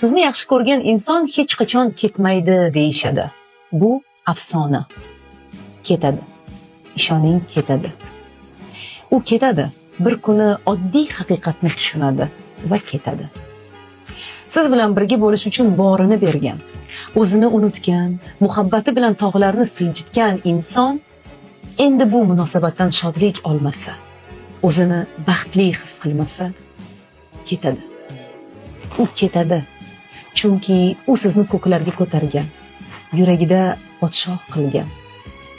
Sizni yaxshi ko'rgan inson hech qachon ketmaydi deyishadi. Bu afsona. Ketadi. Ishoning, ketadi. U ketadi. Bir kuni oddiy haqiqatni tushunadi va ketadi. Siz bilan birga bo'lish uchun borini bergan, o'zini unutgan, muhabbati bilan tog'larni siljitgan inson endi bu munosabatdan shodlik olmasa, o'zini baxtli his qilmasa, ketadi. U ketadi. Chunki u sizni ko'klarga ko'targan, yuragida podshoh qilgan.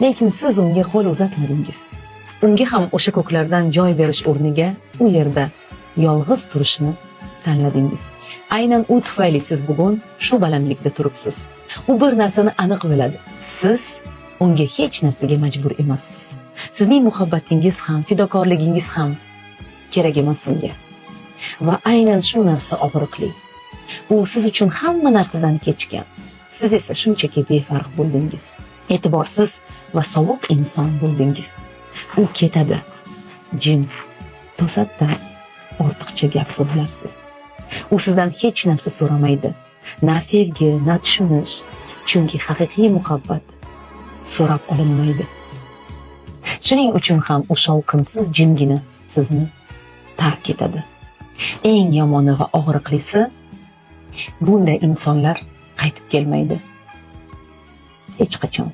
Lekin siz unga qo'l uzatmadingiz. Unga ham o'sha ko'klardan joy berish o'rniga u yerda yolg'iz turishni tanladingiz. Aynan u tufayli siz bugun shu balandlikda turibsiz. U bir narsani aniq biladi. Siz unga hech narsaga majbur emassiz. Sizning muhabbatingiz ham, fidokorligingiz ham kerak emas unga. Va aynan shu narsa og'riqli. U siz uchun hamma narsadan kechgan. Siz esa shunchaki befarq bo'ldingiz. E'tiborsiz va sovuq inson bo'ldingiz. U ketadi. Jim, to'satdan ortiqcha gap so'zlarsiz. U sizdan hech narsa so'ramaydi. Na sevgi, na tushunish. Chunki haqiqiy muhabbat so'rab olinmaydi. Shuning uchun ham u shovqinsiz jimgina sizni tark etadi. Eng yomoni va og'riqlisi, bunday insonlar qaytib kelmaydi. Hech qachon.